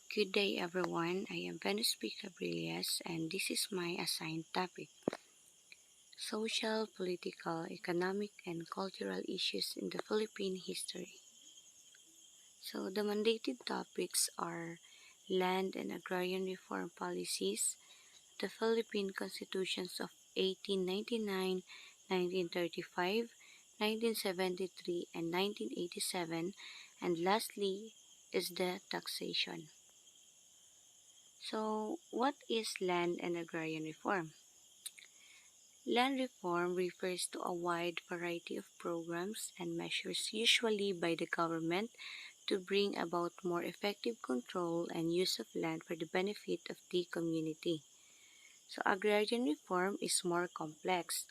Good day everyone, I am Venus P. Cabrillas and this is my assigned topic. Social, political, economic, and cultural issues in the Philippine history. So the mandated topics are land and agrarian reform policies, the Philippine constitutions of 1899, 1935, 1973, and 1987, and lastly is the taxation. So, what is land and agrarian reform? Land reform refers to a wide variety of programs and measures usually by the government to bring about more effective control and use of land for the benefit of the community. So, agrarian reform is more complex.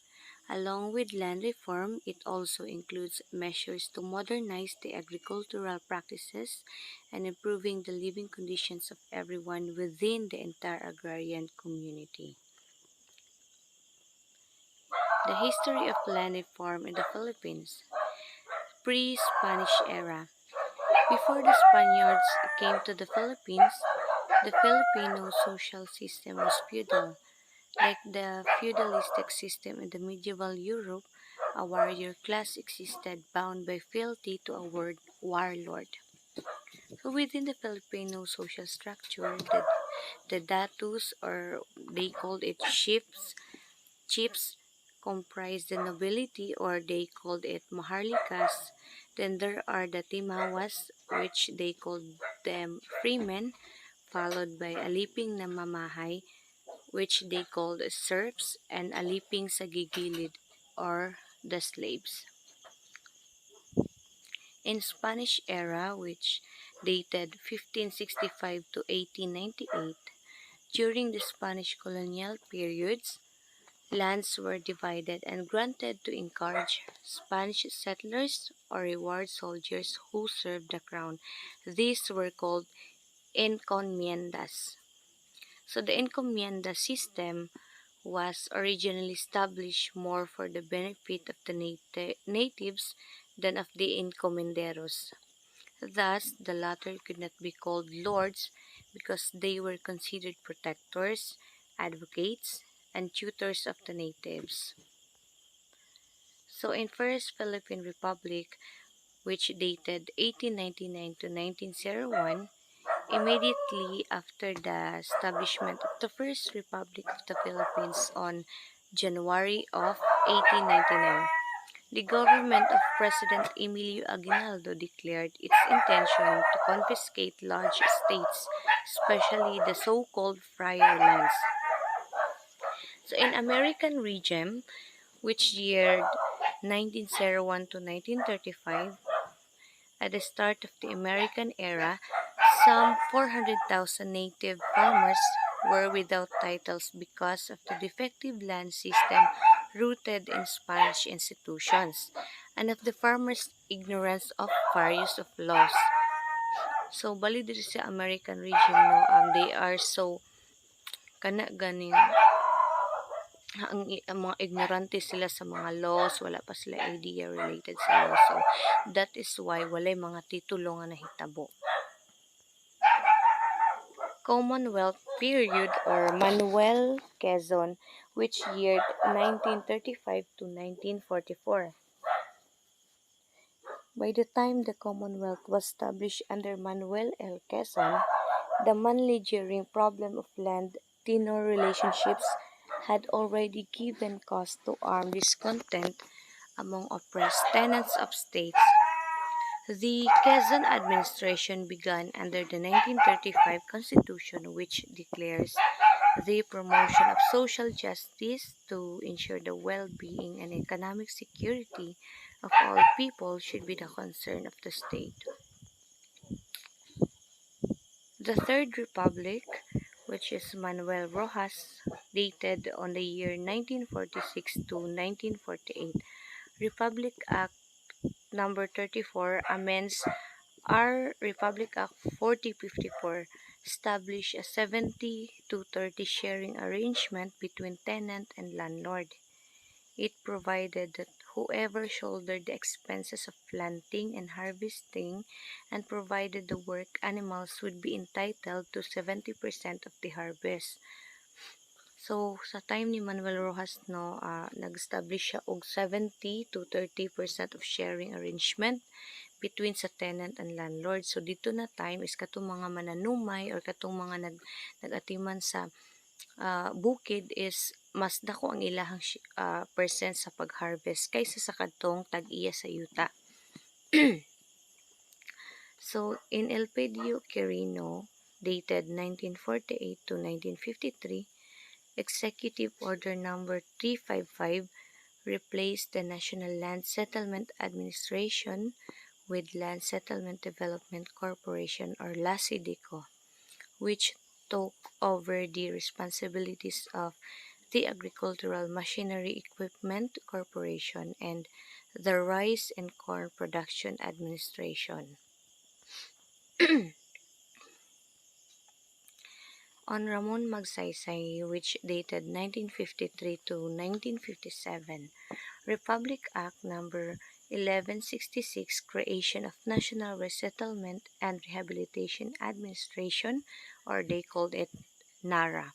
Along with land reform, it also includes measures to modernize the agricultural practices and improving the living conditions of everyone within the entire agrarian community. The history of land reform in the Philippines. Pre-Spanish era. Before the Spaniards came to the Philippines, the Filipino social system was feudal. Like the feudalistic system in the medieval Europe, a warrior class existed bound by fealty to a warlord. So within the Filipino social structure, the datus, or they called it chiefs, comprised the nobility, or they called it maharlikas. Then there are the timawas, which they called them freemen, followed by aliping namamahay, which they called serfs, and aliping sa gigilid, or the slaves. In Spanish era, which dated 1565 to 1898, during the Spanish colonial periods, lands were divided and granted to encourage Spanish settlers or reward soldiers who served the crown. These were called encomiendas. So the encomienda system was originally established more for the benefit of the natives than of the encomenderos. Thus, the latter could not be called lords because they were considered protectors, advocates, and tutors of the natives. So in First Philippine Republic, which dated 1899 to 1901, immediately after the establishment of the First Republic of the Philippines on January of 1899, the government of President Emilio Aguinaldo declared its intention to confiscate large estates, especially the so-called friar lands. So in American region, which yeared 1901 to 1935, at the start of the American era, some 400,000 native farmers were without titles because of the defective land system rooted in Spanish institutions and of the farmers' ignorance of various of laws. So, bali dito sa American region, no, they are so kana ganing ang mga ignorante sila sa mga laws, wala pa sila idea related sa law. So, that is why walay mga titulo nga nahitabo. Commonwealth period, or Manuel Quezon, which yeared 1935 to 1944. By the time the Commonwealth was established under Manuel L. Quezon, the manly-jeering problem of land-tenure relationships had already given cause to armed discontent among oppressed tenants of states. The Quezon administration began under the 1935 Constitution, which declares the promotion of social justice to ensure the well-being and economic security of all people should be the concern of the state. The Third Republic, which is Manuel Rojas, dated on the year 1946 to 1948, Republic Act number 34 amends our Republic Act 4054, established a 70 to 30 sharing arrangement between tenant and landlord. It provided that whoever shouldered the expenses of planting and harvesting and provided the work animals would be entitled to 70% of the harvest. So, sa time ni Manuel Rojas, no, nag-establish siya og 70 to 30% of sharing arrangement between sa tenant and landlord. So, dito na time is katong mga mananumay or katong mga nag-atiman sa bukid is mas dako ang ilahang percent sa pag-harvest kaysa sa kadtong tag-iya sa yuta. So, in Elpidio Quirino, dated 1948 to 1953, Executive Order Number 355 replaced the National Land Settlement Administration with Land Settlement Development Corporation or LASIDECO, which took over the responsibilities of the Agricultural Machinery Equipment Corporation and the Rice and Corn Production Administration. On Ramon Magsaysay, which dated 1953 to 1957, Republic Act Number 1166, Creation of National Resettlement and Rehabilitation Administration, or they called it NARA.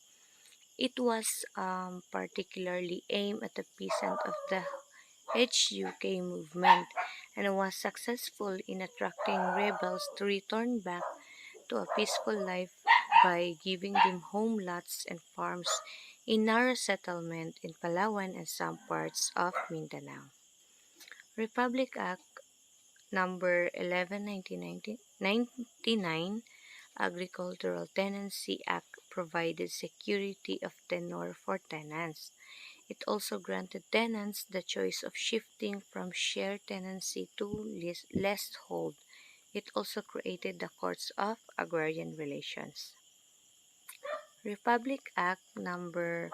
It was particularly aimed at the peasant of the HUK movement and was successful in attracting rebels to return back to a peaceful life by giving them home lots and farms in Nara settlement in Palawan and some parts of Mindanao. Republic Act Number 11, 1999, Agricultural Tenancy Act provided security of tenure for tenants. It also granted tenants the choice of shifting from shared tenancy to leasehold. It also created the Courts of Agrarian Relations. Republic Act Number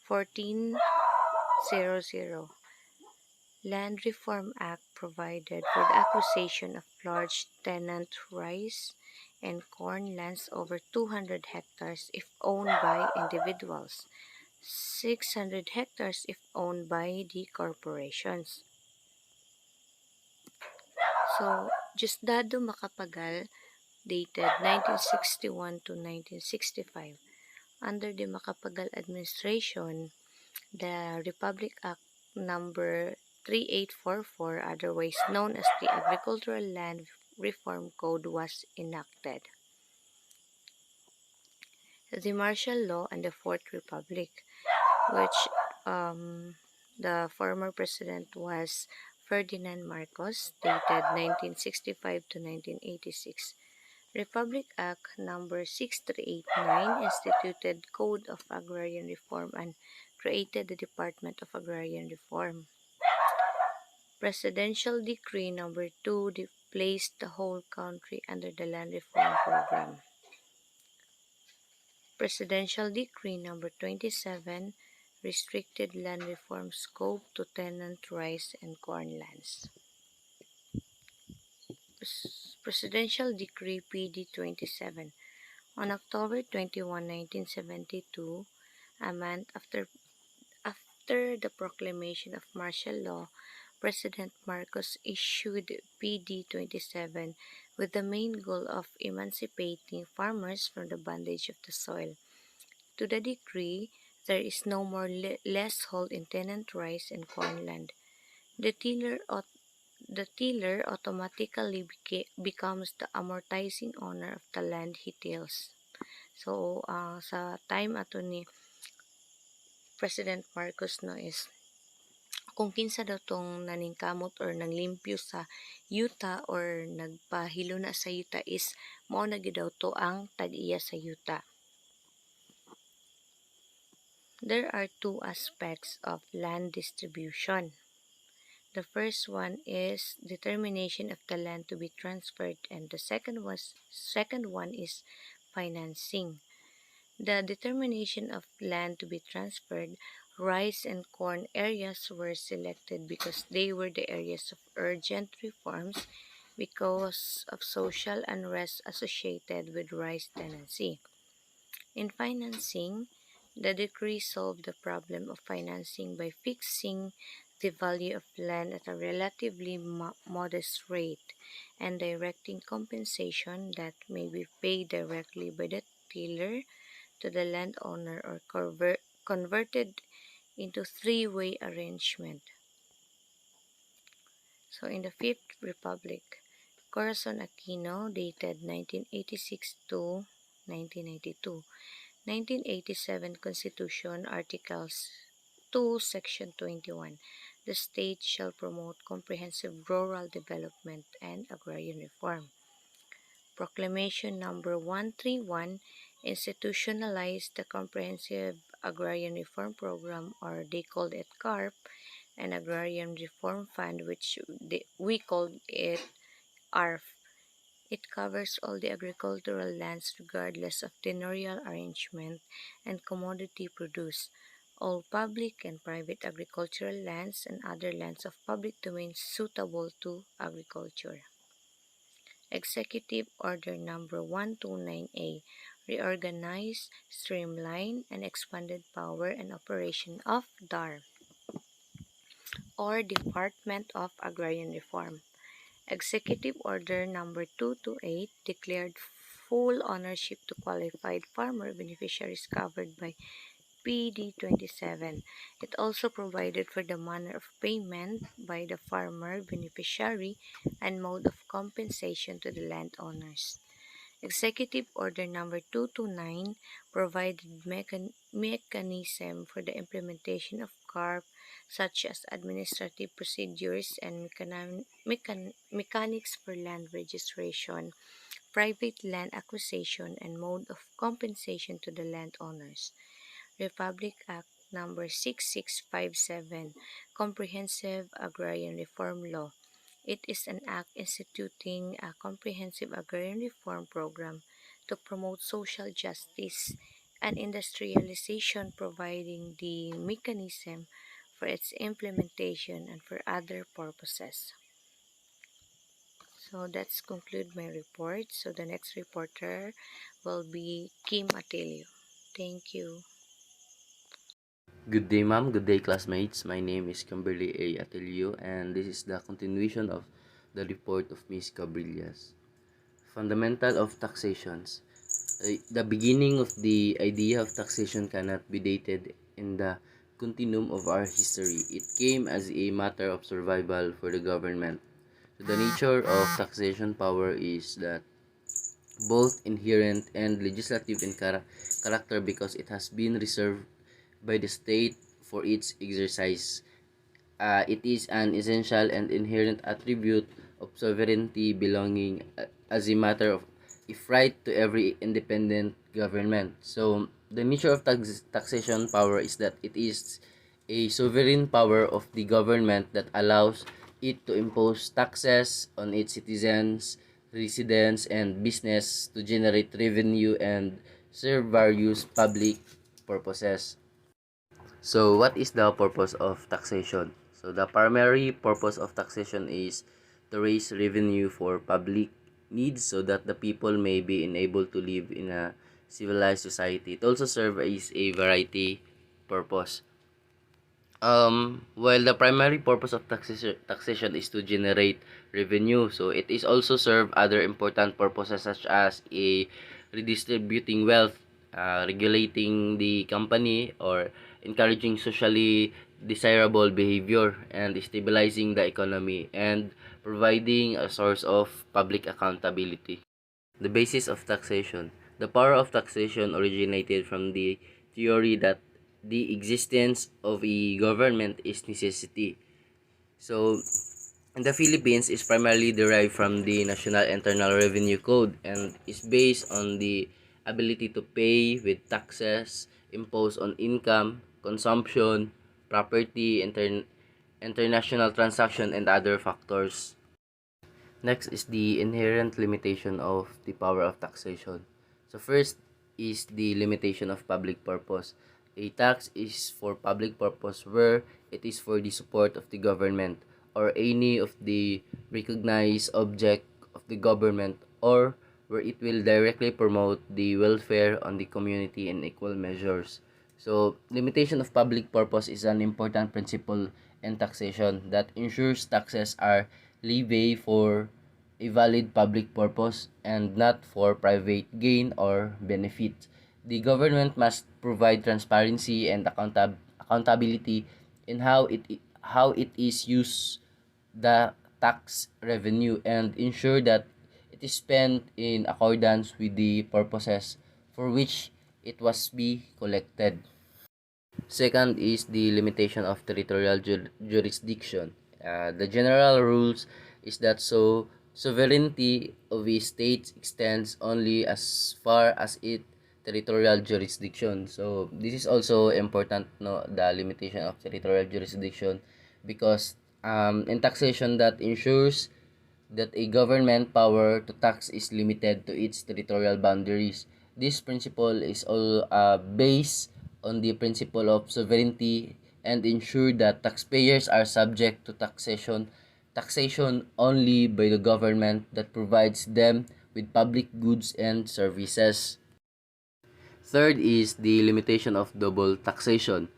1400, Land Reform Act provided for the acquisition of large tenant rice and corn lands over 200 hectares if owned by individuals, 600 hectares if owned by the corporations. So, Diosdado Macapagal, dated 1961 to 1965. Under the Macapagal administration, the Republic Act Number 3844, otherwise known as the Agricultural Land Reform Code, was enacted. The Martial Law and the Fourth Republic, which the former president was Ferdinand Marcos, dated 1965 to 1986. Republic Act Number 6389 instituted Code of Agrarian Reform and created the Department of Agrarian Reform. Presidential Decree Number 2 placed the whole country under the Land Reform Program. Presidential Decree Number 27 restricted land reform scope to tenant rice and corn lands. Presidential Decree PD 27. On October 21, 1972, a month after the proclamation of martial law, President Marcos issued PD 27 with the main goal of emancipating farmers from the bondage of the soil. To the decree, there is no more leasehold in tenant rice and corn land. The tiller automatically becomes the amortizing owner of the land he tills. So, sa time ato ni President Marcos no is kung kinsa daw tong naningkamot or nanglimpyo sa yuta or nagpahilo na sa yuta is mao na gid daw to ang tag-iya sa yuta. There are two aspects of land distribution. The first one is determination of the land to be transferred, and the second one is financing. The determination of land to be transferred, rice and corn areas were selected because they were the areas of urgent reforms because of social unrest associated with rice tenancy. In financing, the decree solved the problem of financing by fixing the value of land at a relatively modest rate, and directing compensation that may be paid directly by the tiller to the landowner or converted into three-way arrangement. So in the Fifth Republic, Corazon Aquino, dated 1986 to 1992, 1987 Constitution, Articles 2, Section 21. The state shall promote comprehensive rural development and agrarian reform. Proclamation number 131 institutionalized the Comprehensive Agrarian Reform Program, or they called it CARP, and Agrarian Reform Fund, which we called it ARF. It covers all the agricultural lands regardless of tenurial arrangement and commodity produce, all public and private agricultural lands and other lands of public domain suitable to agriculture. Executive Order Number 129A reorganized, streamlined, and expanded power and operation of DAR, or Department of Agrarian Reform. Executive Order Number 228 declared full ownership to qualified farmer beneficiaries covered by PD 27. It also provided for the manner of payment by the farmer beneficiary and mode of compensation to the landowners. Executive Order Number 229 provided mechanism for the implementation of CARP, such as administrative procedures and mechanics for land registration, private land acquisition, and mode of compensation to the landowners. Republic Act Number 6657, Comprehensive Agrarian Reform Law. It is an act instituting a comprehensive agrarian reform program to promote social justice and industrialization, providing the mechanism for its implementation and for other purposes. So that's conclude my report. So the next reporter will be Kim Atilio. Thank you. Good day, ma'am. Good day, classmates. My name is Kimberly A. Atilio, and this is the continuation of the report of Ms. Cabrillas. Fundamental of taxations. The beginning of the idea of taxation cannot be dated in the continuum of our history. It came as a matter of survival for the government. The nature of taxation power is that both inherent and legislative in character because it has been reserved by the state for its exercise. It is an essential and inherent attribute of sovereignty belonging as a matter of if right to every independent government. So the nature of taxation power is that it is a sovereign power of the government that allows it to impose taxes on its citizens, residents, and business to generate revenue and serve various public purposes. So, what is the purpose of taxation? So, the primary purpose of taxation is to raise revenue for public needs so that the people may be enabled to live in a civilized society. It also serves as a variety purpose. While the primary purpose of taxation is to generate revenue, so it is also serve other important purposes such as a redistributing wealth, regulating the company, or encouraging socially desirable behavior, and stabilizing the economy, and providing a source of public accountability. The basis of taxation. The power of taxation originated from the theory that the existence of a government is necessity. So, in the Philippines is primarily derived from the National Internal Revenue Code and is based on the ability to pay with taxes imposed on income, consumption, property, international transaction, and other factors. Next is the inherent limitation of the power of taxation. So first is the limitation of public purpose. A tax is for public purpose where it is for the support of the government or any of the recognized object of the government, or where it will directly promote the welfare on the community in equal measures. So, limitation of public purpose is an important principle in taxation that ensures taxes are levied for a valid public purpose and not for private gain or benefit. The government must provide transparency and accountability in how it is used the tax revenue and ensure that it is spent in accordance with the purposes for which it was be collected. Second is the limitation of territorial jurisdiction. The general rules is that sovereignty of a state extends only as far as its territorial jurisdiction. So this is also important, no, the limitation of territorial jurisdiction, because in taxation that ensures that a government power to tax is limited to its territorial boundaries. This principle is all based on the principle of sovereignty and ensure that taxpayers are subject to taxation only by the government that provides them with public goods and services. Third is the limitation of double taxation.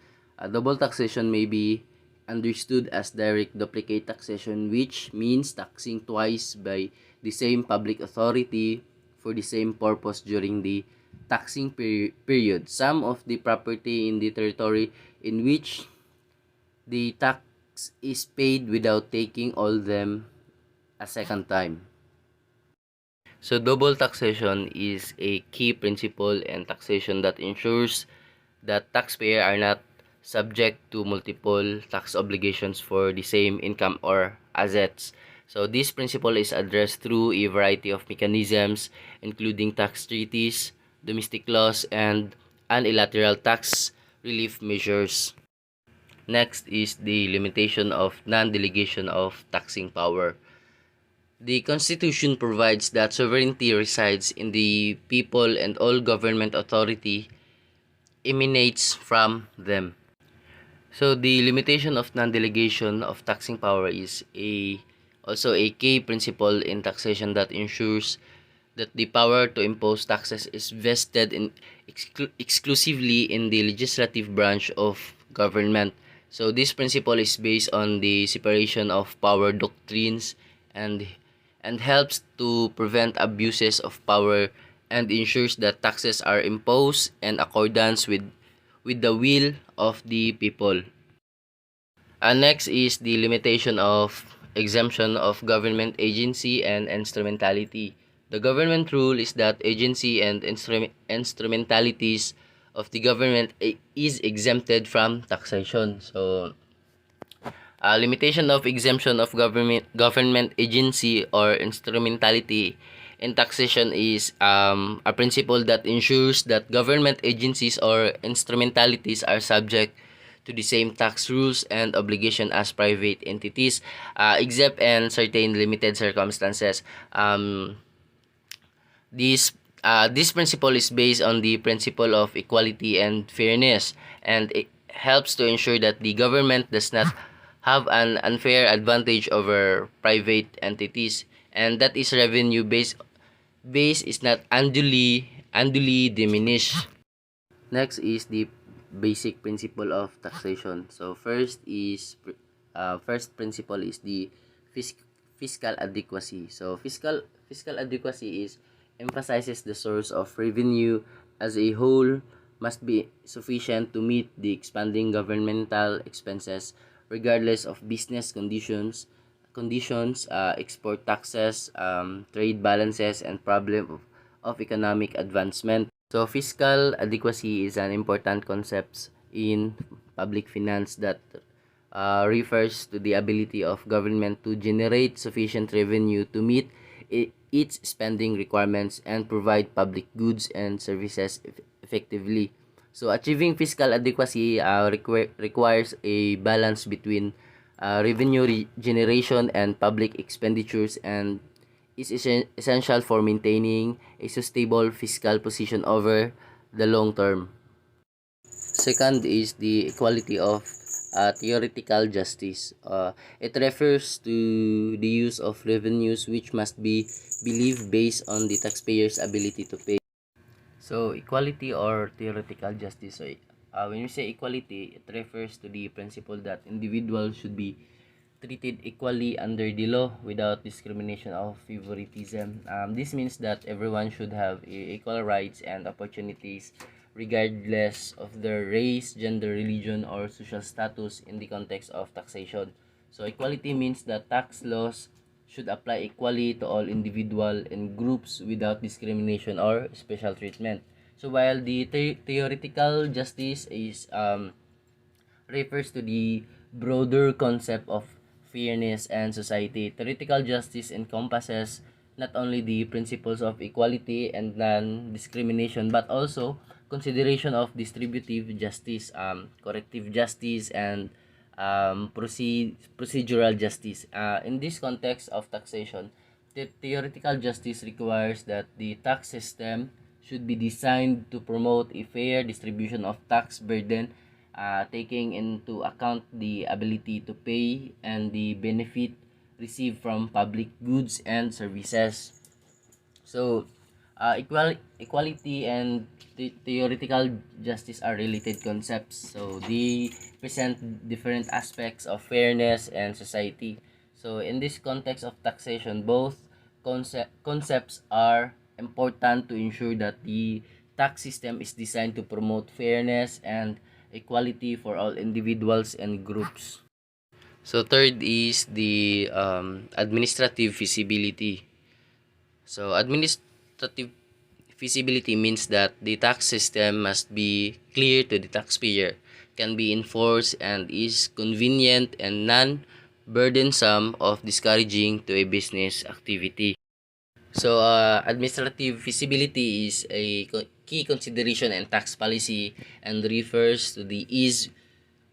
Double taxation may be understood as direct duplicate taxation, which means taxing twice by the same public authority for the same purpose during the taxing period. Some of the property in the territory in which the tax is paid without taking all them a second time. So double taxation is a key principle in taxation that ensures that taxpayers are not subject to multiple tax obligations for the same income or assets. So this principle is addressed through a variety of mechanisms, including tax treaties, domestic laws, and unilateral tax relief measures. Next is the limitation of non-delegation of taxing power. The Constitution provides that sovereignty resides in the people and all government authority emanates from them. So the limitation of non-delegation of taxing power is also a key principle in taxation that ensures that the power to impose taxes is vested in exclusively in the legislative branch of government. So this principle is based on the separation of power doctrines and helps to prevent abuses of power and ensures that taxes are imposed in accordance with the will of the people. Next is the limitation of exemption of government agency and instrumentality. The government rule is that agency and instrumentalities of the government is exempted from taxation. So, limitation of exemption of government agency or instrumentality in taxation is a principle that ensures that government agencies or instrumentalities are subject to the same tax rules and obligation as private entities, except in certain limited circumstances. This principle is based on the principle of equality and fairness, and it helps to ensure that the government does not have an unfair advantage over private entities, and that is revenue base is not unduly diminished. Next is the basic principle of taxation. So first principle is the fiscal adequacy. So fiscal adequacy is emphasizes the source of revenue as a whole must be sufficient to meet the expanding governmental expenses regardless of business conditions, export taxes, trade balances, and problem of economic advancement. So fiscal adequacy is an important concept in public finance that refers to the ability of government to generate sufficient revenue to meet its spending requirements and provide public goods and services effectively. So achieving fiscal adequacy requires a balance between revenue generation and public expenditures and is essential for maintaining a sustainable fiscal position over the long term. Second is the equality of theoretical justice. It refers to the use of revenues which must be believed based on the taxpayer's ability to pay. So, equality or theoretical justice. So, When we say equality, it refers to the principle that individuals should be treated equally under the law without discrimination or favoritism. This means that everyone should have equal rights and opportunities regardless of their race, gender, religion, or social status in the context of taxation. So equality means that tax laws should apply equally to all individual and groups without discrimination or special treatment. So while the theoretical justice is refers to the broader concept of fairness and society. Theoretical justice encompasses not only the principles of equality and non-discrimination but also consideration of distributive justice, corrective justice, and procedural justice. In this context of taxation, the theoretical justice requires that the tax system should be designed to promote a fair distribution of tax burden, taking into account the ability to pay and the benefit received from public goods and services. So, equality and theoretical justice are related concepts. So, they present different aspects of fairness and society. So, in this context of taxation, both concepts are important to ensure that the tax system is designed to promote fairness and equality for all individuals and groups. So, third is the administrative feasibility. So, administrative feasibility means that the tax system must be clear to the taxpayer, can be enforced, and is convenient and non-burdensome of discouraging to a business activity. So, administrative feasibility is a key consideration in tax policy and refers to the ease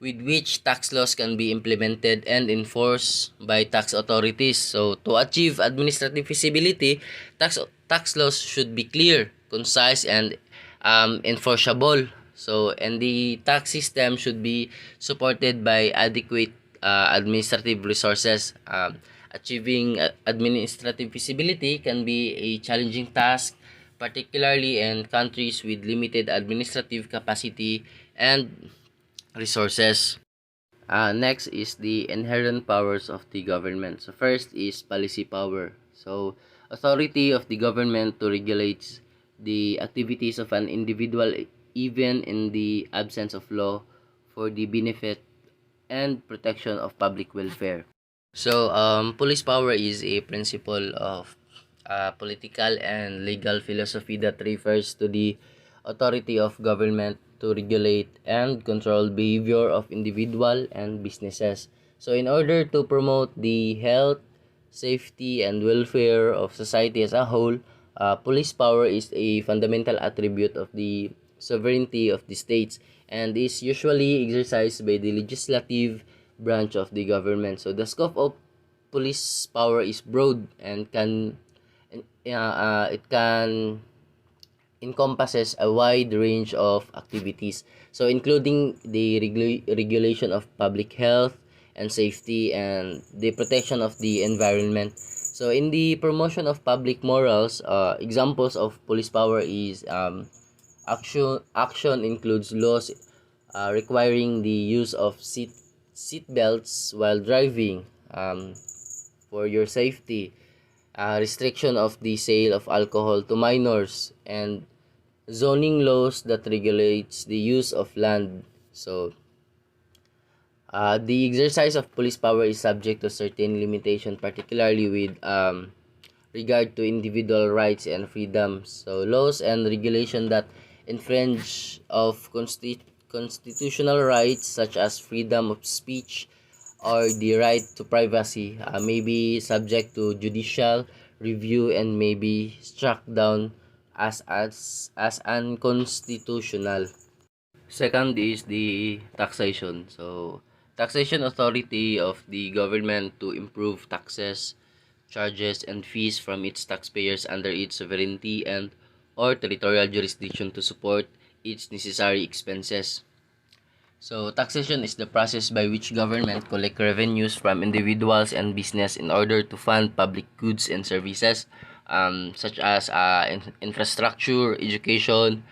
with which tax laws can be implemented and enforced by tax authorities. So, to achieve administrative feasibility, tax laws should be clear, concise, and enforceable. So, and the tax system should be supported by adequate administrative resources. Achieving administrative feasibility can be a challenging task, particularly in countries with limited administrative capacity and resources. Next is the inherent powers of the government. So first is policy power. So authority of the government to regulate the activities of an individual even in the absence of law for the benefit and protection of public welfare. So, police power is a principle of political and legal philosophy that refers to the authority of government to regulate and control behavior of individual and businesses. So, in order to promote the health, safety, and welfare of society as a whole, police power is a fundamental attribute of the sovereignty of the states and is usually exercised by the legislative branch of the government. So the scope of police power is broad and it can encompasses a wide range of activities. So including the regulation of public health and safety and the protection of the environment. So in the promotion of public morals, examples of police power is action includes laws requiring the use of seat belts while driving, for your safety, restriction of the sale of alcohol to minors, and zoning laws that regulates the use of land. So the exercise of police power is subject to certain limitation, particularly with regard to individual rights and freedoms. So laws and regulation that infringe of constitutional rights such as freedom of speech or the right to privacy may be subject to judicial review and may be struck down as unconstitutional. Second is the taxation. So, taxation authority of the government to improve taxes, charges, and fees from its taxpayers under its sovereignty and or territorial jurisdiction to support its necessary expenses. So, taxation is the process by which government collect revenues from individuals and business in order to fund public goods and services, such as infrastructure, education,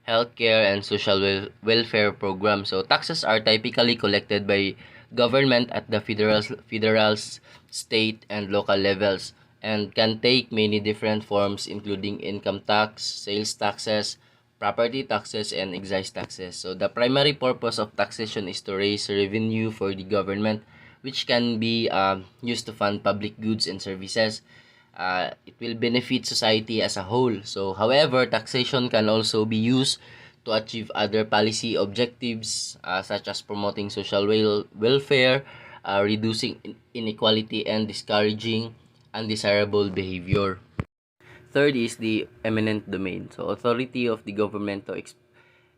healthcare, and social welfare programs. So taxes are typically collected by government at the federal, state, and local levels and can take many different forms including income tax, sales taxes, property taxes, and excise taxes. So the primary purpose of taxation is to raise revenue for the government, which can be used to fund public goods and services. It will benefit society as a whole. So, however, taxation can also be used to achieve other policy objectives such as promoting social welfare, reducing inequality, and discouraging undesirable behavior. Third is the eminent domain. So, authority of the government to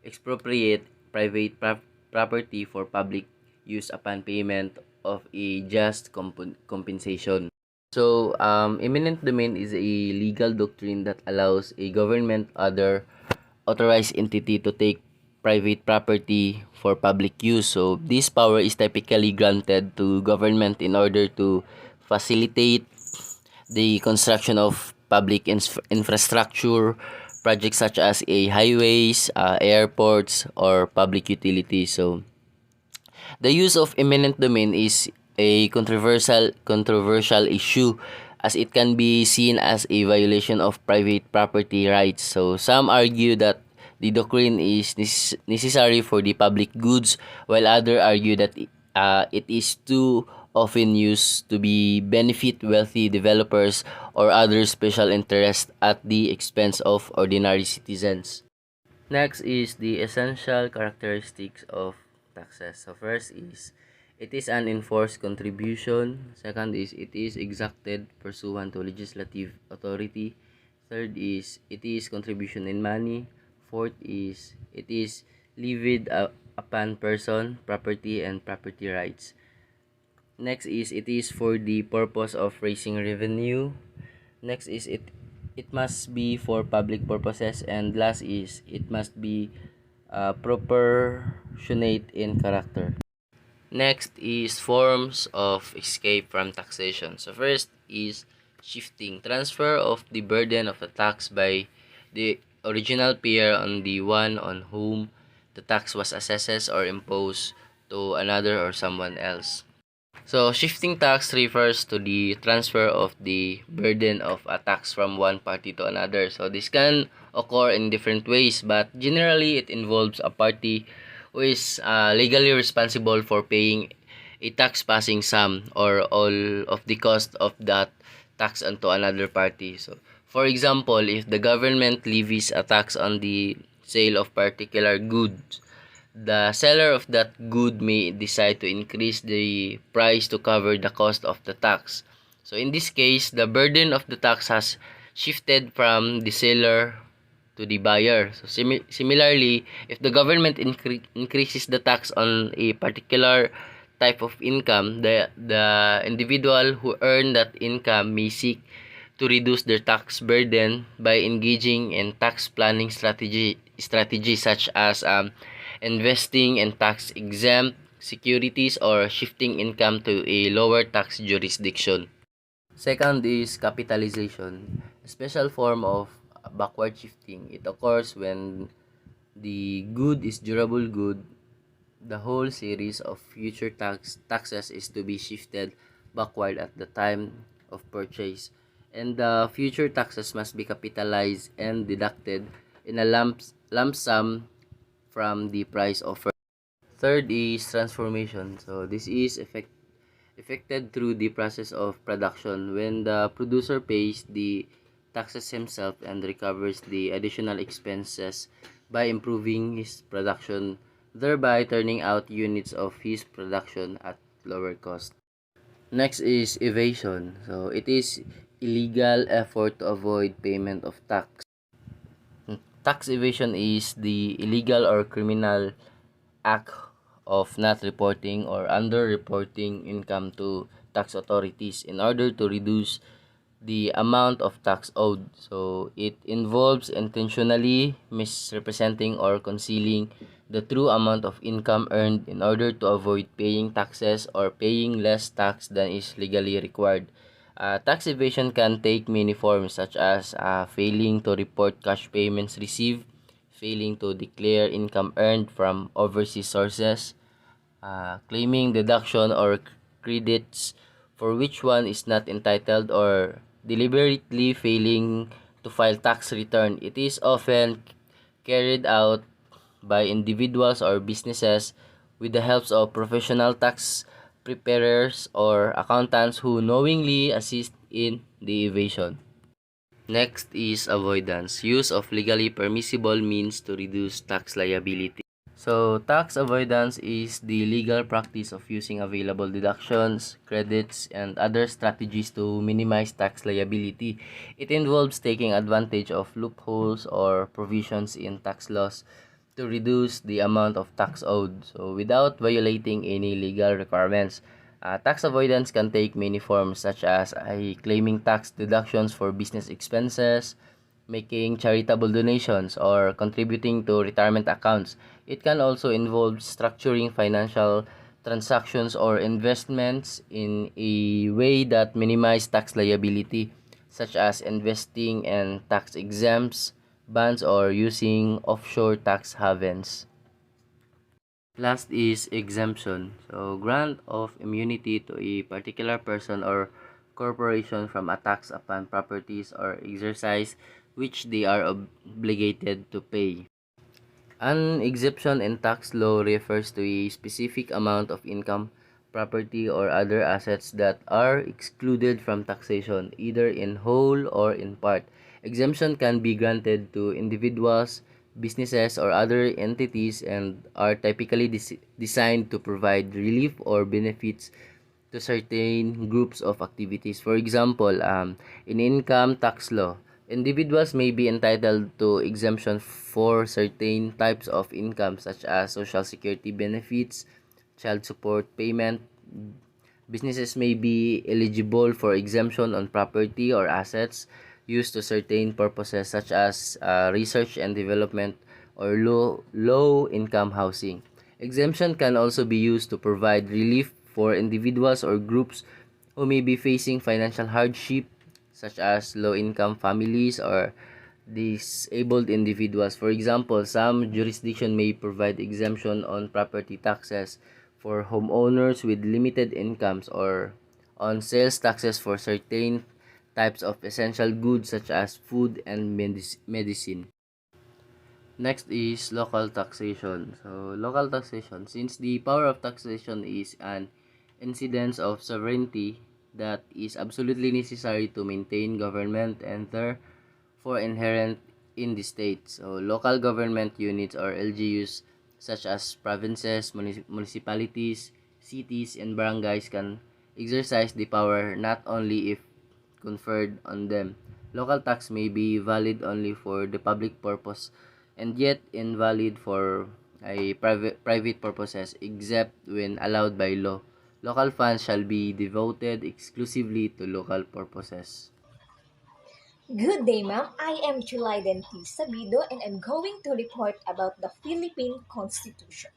expropriate private property for public use upon payment of a just compensation. So, eminent domain is a legal doctrine that allows a government other authorized entity to take private property for public use. So, this power is typically granted to government in order to facilitate the construction of public infrastructure projects such as highways, airports, or public utilities. So, the use of eminent domain is a controversial issue as it can be seen as a violation of private property rights. So some argue that the doctrine is necessary for the public goods while others argue that it is too often used to be benefit wealthy developers or other special interests at the expense of ordinary citizens. Next is the essential characteristics of taxes. So first is it is an enforced contribution. Second is it is exacted pursuant to legislative authority. Third is it is contribution in money. Fourth is it is levied upon person, property, and property rights. Next is it is for the purpose of raising revenue. Next is it must be for public purposes, and last is it must be proportionate in character. Next is forms of escape from taxation. So first is shifting, transfer of the burden of the tax by the original payer on the one on whom the tax was assessed or imposed to another or someone else. So, shifting tax refers to the transfer of the burden of a tax from one party to another. So, this can occur in different ways, but generally it involves a party who is legally responsible for paying a tax passing sum or all of the cost of that tax onto another party. So, for example, if the government levies a tax on the sale of particular goods, the seller of that good may decide to increase the price to cover the cost of the tax. So in this case, the burden of the tax has shifted from the seller to the buyer. So similarly, if the government increases the tax on a particular type of income, the individual who earn that income may seek to reduce their tax burden by engaging in tax planning strategies such as investing in tax exempt securities or shifting income to a lower tax jurisdiction. Second is capitalization, a special form of backward shifting. It occurs when the good is durable good. The whole series of future taxes is to be shifted backward at the time of purchase, and the future taxes must be capitalized and deducted in a lump sum from the price offered. Third is transformation. So this is effected through the process of production when the producer pays the taxes himself and recovers the additional expenses by improving his production, thereby turning out units of his production at lower cost. Next is evasion. So it is illegal effort to avoid payment of tax. Tax evasion is the illegal or criminal act of not reporting or under-reporting income to tax authorities in order to reduce the amount of tax owed. So, it involves intentionally misrepresenting or concealing the true amount of income earned in order to avoid paying taxes or paying less tax than is legally required. Tax evasion can take many forms such as failing to report cash payments received, failing to declare income earned from overseas sources, claiming deduction or credits for which one is not entitled, or deliberately failing to file tax return. It is often carried out by individuals or businesses with the help of professional tax preparers or accountants who knowingly assist in the evasion. Next is avoidance, use of legally permissible means to reduce tax liability. So, tax avoidance is the legal practice of using available deductions, credits, and other strategies to minimize tax liability. It involves taking advantage of loopholes or provisions in tax laws to reduce the amount of tax owed, so without violating any legal requirements. Tax avoidance can take many forms, such as claiming tax deductions for business expenses, making charitable donations, or contributing to retirement accounts. It can also involve structuring financial transactions or investments in a way that minimize tax liability, such as investing in tax exempts, bonds, or using offshore tax havens. Last is exemption. So, grant of immunity to a particular person or corporation from a tax upon properties or exercise which they are obligated to pay. An exemption in tax law refers to a specific amount of income, property, or other assets that are excluded from taxation, either in whole or in part. Exemption can be granted to individuals, businesses, or other entities and are typically designed to provide relief or benefits to certain groups of activities. For example, in income tax law, individuals may be entitled to exemption for certain types of income such as social security benefits, child support payment. Businesses may be eligible for exemption on property or assets used to certain purposes such as research and development or low income housing. Exemption can also be used to provide relief for individuals or groups who may be facing financial hardship, such as low income families or disabled individuals. For example, some jurisdiction may provide exemption on property taxes for homeowners with limited incomes, or on sales taxes for certain types of essential goods such as food and medicine. Next is local taxation. So, local taxation, since the power of taxation is an incidence of sovereignty that is absolutely necessary to maintain government and therefore inherent in the state. So, local government units or LGUs such as provinces, municipalities, cities, and barangays can exercise the power not only if conferred on them. Local tax may be valid only for the public purpose and yet invalid for a private purposes except when allowed by law. Local funds shall be devoted exclusively to local purposes. Good day, ma'am. I am Julaiden T. Sabido and I'm going to report about the Philippine Constitution.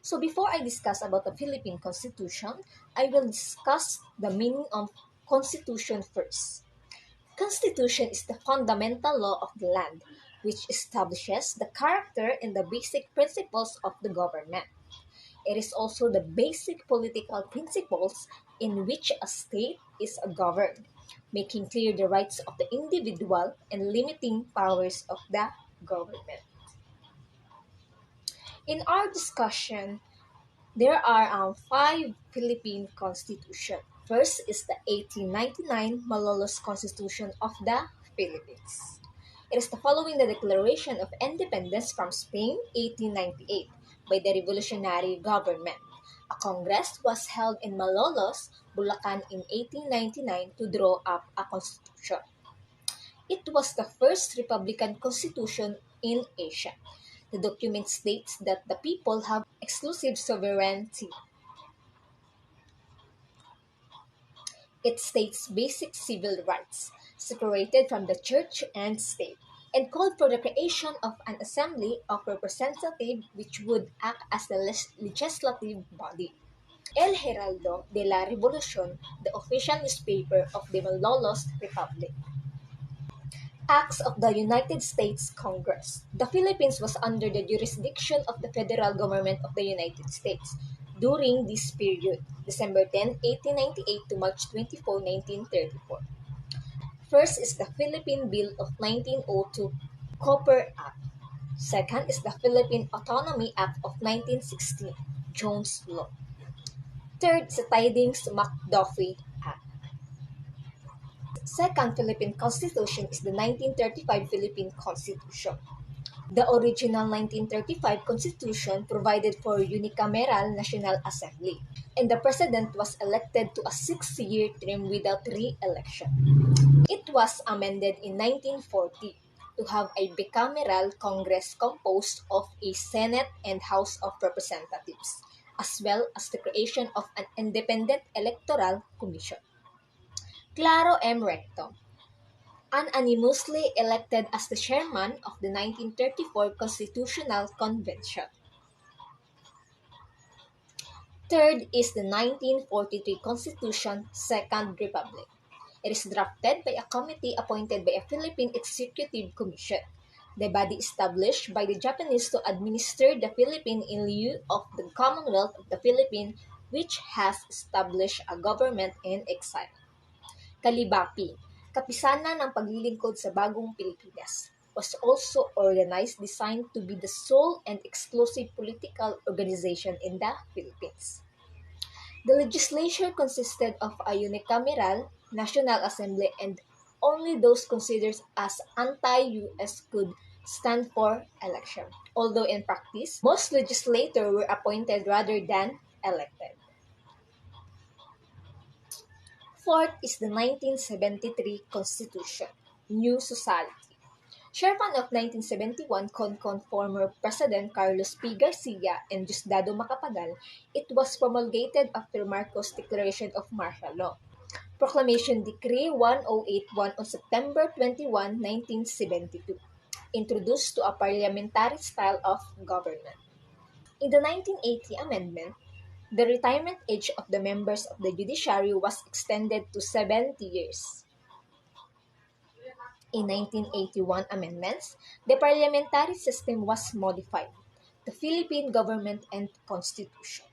So before I discuss about the Philippine Constitution, I will discuss the meaning of Constitution first. Constitution is the fundamental law of the land, which establishes the character and the basic principles of the government. It is also the basic political principles in which a state is governed, making clear the rights of the individual and limiting powers of the government. In our discussion, there are five Philippine Constitution. First is the 1899 Malolos Constitution of the Philippines. It is the following the Declaration of Independence from Spain 1898 by the revolutionary government. A congress was held in Malolos, Bulacan in 1899 to draw up a constitution. It was the first republican constitution in Asia. The document states that the people have exclusive sovereignty. It states basic civil rights, separated from the church and state, and called for the creation of an assembly of representatives which would act as the legislative body. El Heraldo de la Revolucion, the official newspaper of the Malolos Republic. Acts of the United States Congress. The Philippines was under the jurisdiction of the federal government of the United States during this period, December 10, 1898 to March 24, 1934. First is the Philippine Bill of 1902, Copper Act. Second is the Philippine Autonomy Act of 1916, Jones Law. Third is the Tidings-McDuffie Act. Second Philippine Constitution is the 1935 Philippine Constitution. The original 1935 Constitution provided for unicameral National Assembly, and the President was elected to a 6-year term without re-election. It was amended in 1940 to have a bicameral Congress composed of a Senate and House of Representatives, as well as the creation of an independent electoral commission. Claro M. Recto, unanimously elected as the chairman of the 1934 Constitutional Convention. Third is the 1943 Constitution, Second Republic. It is drafted by a committee appointed by a Philippine Executive Commission, the body established by the Japanese to administer the Philippines in lieu of the Commonwealth of the Philippines, which has established a government in exile. Kalibapi, kapisanan ng paglilingkod sa bagong Pilipinas, was also organized designed to be the sole and exclusive political organization in the Philippines. The legislature consisted of a unicameral National Assembly, and only those considered as anti-US could stand for election, although in practice, most legislators were appointed rather than elected. Fourth is the 1973 Constitution, New Society. Chairman of 1971 Concon former President Carlos P. Garcia and Diosdado Macapagal, it was promulgated after Marcos' declaration of martial law. Proclamation Decree 1081 on September 21, 1972, introduced to a parliamentary style of government. In the 1980 amendment, the retirement age of the members of the judiciary was extended to 70 years. In 1981 amendments, the parliamentary system was modified, the Philippine government and constitution.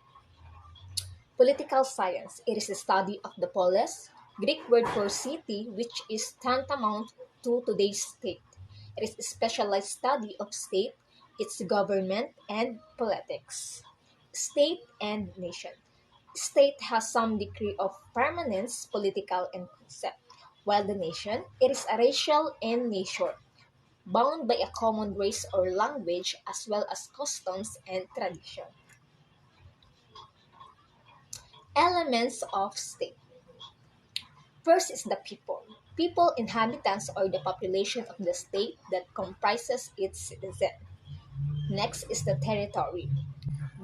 Political science, it is the study of the polis, Greek word for city, which is tantamount to today's state. It is a specialized study of state, its government, and politics. State and nation. State has some degree of permanence, political and concept, while the nation, it is a racial in nature, bound by a common race or language as well as customs and tradition. Elements of state. First is the people. People, inhabitants, or the population of the state that comprises its citizen. Next is the territory.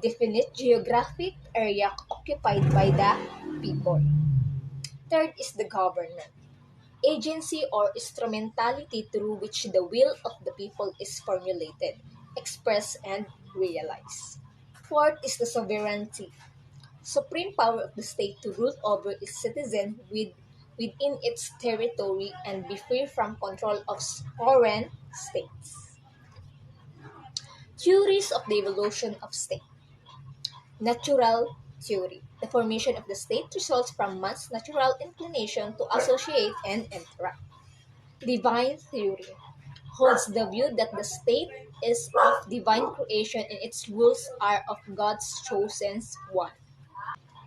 Definite geographic area occupied by the people. Third is the government. Agency or instrumentality through which the will of the people is formulated, expressed, and realized. Fourth is the sovereignty. Supreme power of the state to rule over its citizens within its territory and be free from control of foreign states. Theories of the evolution of state. Natural theory. The formation of the state results from man's natural inclination to associate and interact. Divine theory holds the view that the state is of divine creation and its rules are of God's chosen one.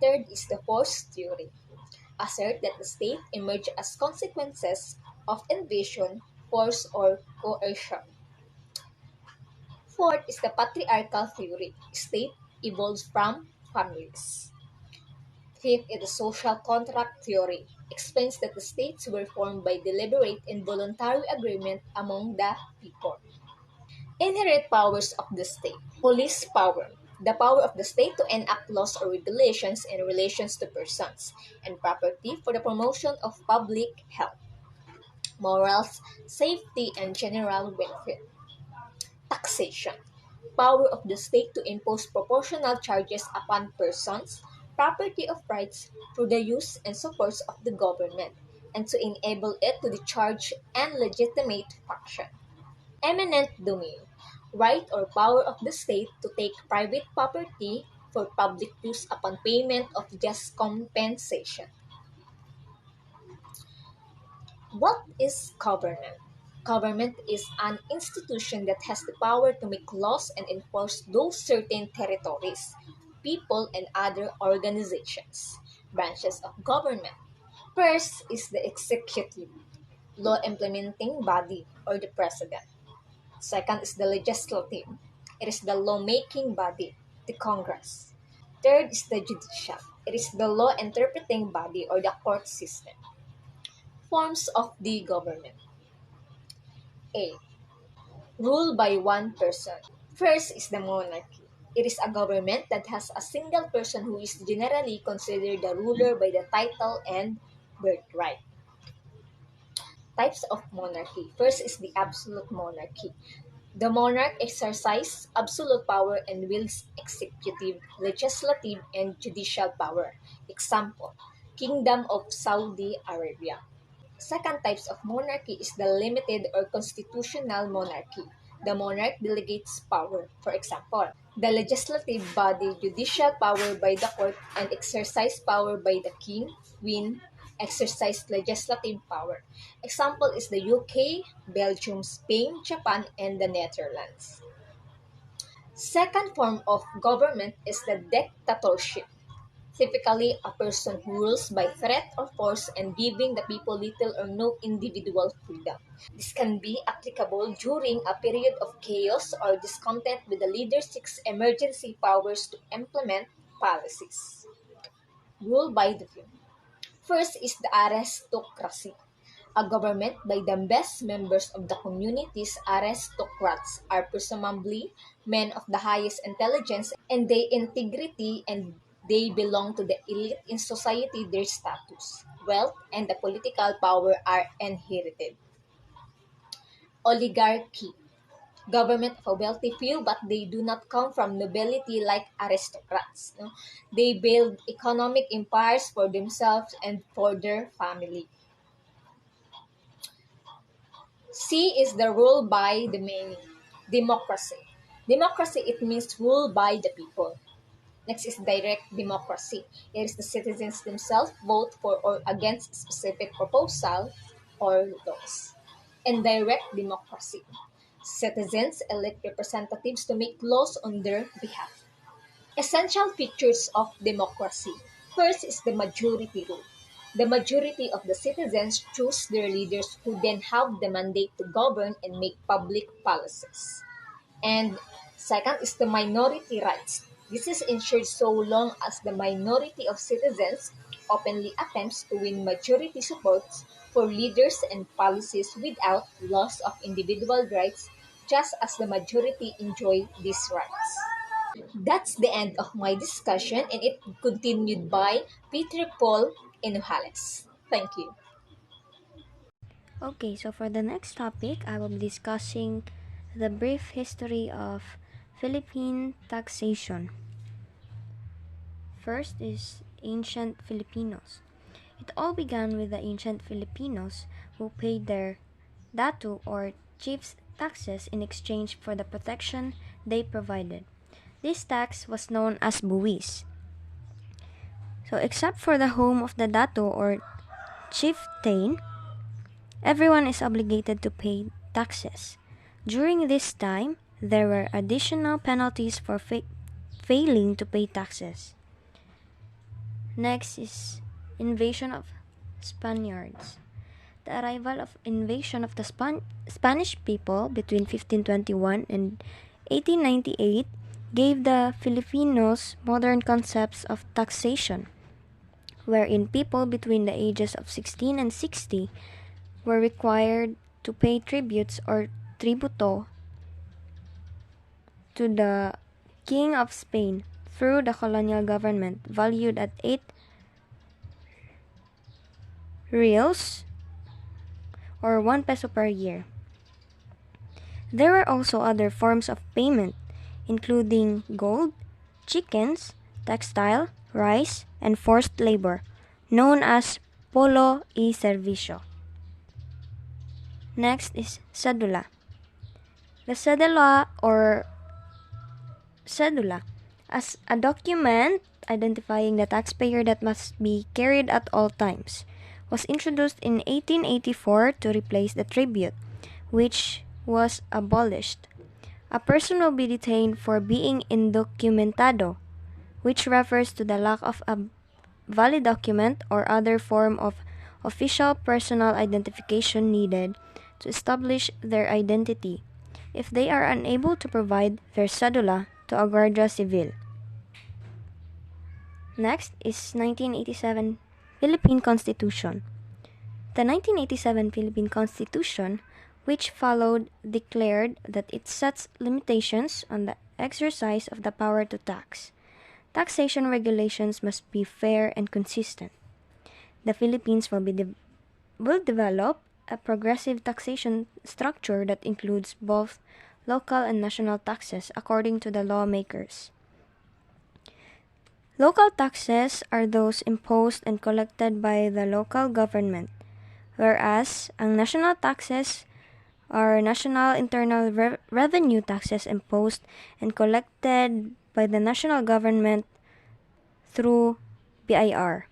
Third is the force theory. Assert that the state emerged as consequences of invasion, force, or coercion. Fourth is the patriarchal theory. State evolves from families. Fifth is the social contract theory. Explains that the states were formed by deliberate and voluntary agreement among the people. Inherent powers of the state. Police power. The power of the state to enact laws or regulations in relations to persons and property for the promotion of public health, morals, safety, and general welfare. Taxation. Power of the state to impose proportional charges upon persons, property of rights for the use and supports of the government, and to enable it to discharge and legitimate function. Eminent domain, right or power of the state to take private property for public use upon payment of just compensation. What is government? Government is an institution that has the power to make laws and enforce those certain territories, people, and other organizations. Branches of government. First is the executive, law implementing body, or the president. Second is the legislative. It is the lawmaking body, the Congress. Third is the judicial. It is the law interpreting body or the court system. Forms of the government. A. Rule by one person. First is the monarchy. It is a government that has a single person who is generally considered the ruler by the title and birthright. Types of monarchy. First is the absolute monarchy. The monarch exercises absolute power and wields executive, legislative, and judicial power. Example, Kingdom of Saudi Arabia. Second types of monarchy is the limited or constitutional monarchy. The monarch delegates power. For example, the legislative body judicial power by the court and exercise power by the king, queen, exercise legislative power. Example is the UK, Belgium, Spain, Japan, and the Netherlands. Second form of government is the dictatorship. Typically, a person who rules by threat or force and giving the people little or no individual freedom. This can be applicable during a period of chaos or discontent with the leader seeks emergency powers to implement policies. Rule by the few. First is the aristocracy. A government by the best members of the community's aristocrats are presumably men of the highest intelligence and their integrity, and they belong to the elite in society. Their status, wealth, and the political power are inherited. Oligarchy. Government of a wealthy few, but they do not come from nobility like aristocrats. No? They build economic empires for themselves and for their family. C is the rule by the many. Democracy. Democracy, it means rule by the people. Next is direct democracy. It is the citizens themselves vote for or against specific proposal or laws. Indirect democracy. Citizens elect representatives to make laws on their behalf. Essential features of democracy. First is the majority rule. The majority of the citizens choose their leaders who then have the mandate to govern and make public policies. And second is the minority rights. This is ensured so long as the minority of citizens openly attempts to win majority supports for leaders and policies without loss of individual rights, just as the majority enjoy these rights. That's the end of my discussion, and it continued by Peter Paul Enojales. Thank you. Okay, so for the next topic, I will be discussing the brief history of Philippine taxation. First is ancient Filipinos. It all began with the ancient Filipinos who paid their datu or chief's taxes in exchange for the protection they provided. This tax was known as buwis. So except for the home of the datu or chieftain, everyone is obligated to pay taxes. During this time, there were additional penalties for failing to pay taxes. Next is invasion of Spaniards. The arrival of invasion of the Spanish people between 1521 and 1898 gave the Filipinos modern concepts of taxation, wherein people between the ages of 16 and 60 were required to pay tributes or tributo to the King of Spain through the colonial government, valued at 8 reals or 1 peso per year. There were also other forms of payment, including gold, chickens, textile, rice, and forced labor, known as Polo y Servicio. Next is Cedula. The cedula as a document identifying the taxpayer that must be carried at all times was introduced in 1884 to replace the tribute, which was abolished. A person will be detained for being indocumentado, which refers to the lack of a valid document or other form of official personal identification needed to establish their identity if they are unable to provide their cedula to a Guardia Civil. Next is 1987 Philippine Constitution. The 1987 Philippine Constitution, which followed, declared that it sets limitations on the exercise of the power to tax. Taxation regulations must be fair and consistent. The Philippines will develop a progressive taxation structure that includes both local and national taxes according to the lawmakers. Local taxes are those imposed and collected by the local government, whereas ang national taxes are national internal revenue taxes imposed and collected by the national government through BIR.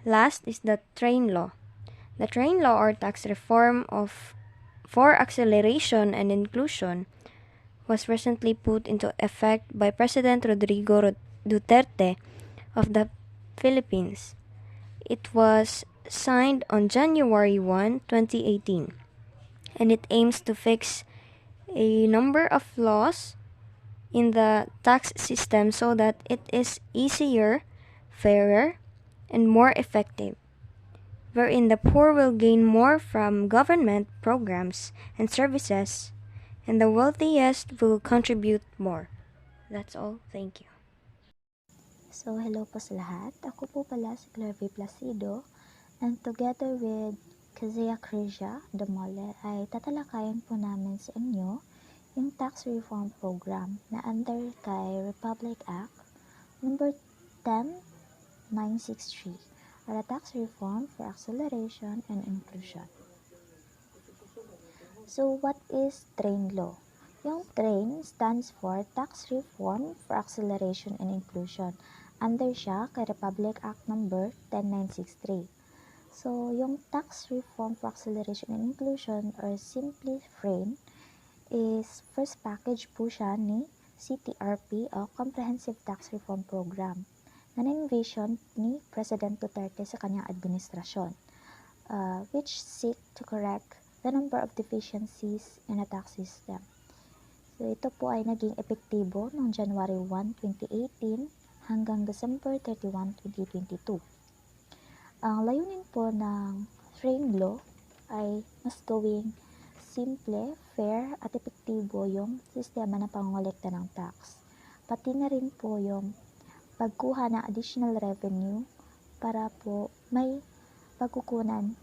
Last is the train law. The train law or tax reform for acceleration and inclusion was recently put into effect by President Rodrigo Duterte of the Philippines. It was signed on January 1, 2018, and it aims to fix a number of laws in the tax system so that it is easier, fairer, and more effective, wherein the poor will gain more from government programs and services, and the wealthiest will contribute more. That's all. Thank you. So, hello po sa lahat. Ako po pala si Clarvey Placido, and together with Kazia Krizia Damole ay tatalakayan po namin sa inyo yung Tax Reform Program na under kay Republic Act number 10963 or a Tax Reform for Acceleration and Inclusion. So, what is TRAIN law? Yung TRAIN stands for Tax Reform for Acceleration and Inclusion. Under siya kay Republic Act number 10963. So, yung Tax Reform for Acceleration and Inclusion or simply FRAIN is first package po siya ni CTRP o Comprehensive Tax Reform Program na na-envision ni President Duterte sa kanyang administrasyon, which seek to correct the number of deficiencies in the tax system. So, ito po ay naging epektibo noong January 1, 2018 hanggang December 31, 2022. Ang layunin po ng FRAIN law ay mas gawing simple, fair at epektibo yung sistema ng pangongolekta ng tax. Pati na rin po yung pagkuha ng additional revenue para po may pagkukunan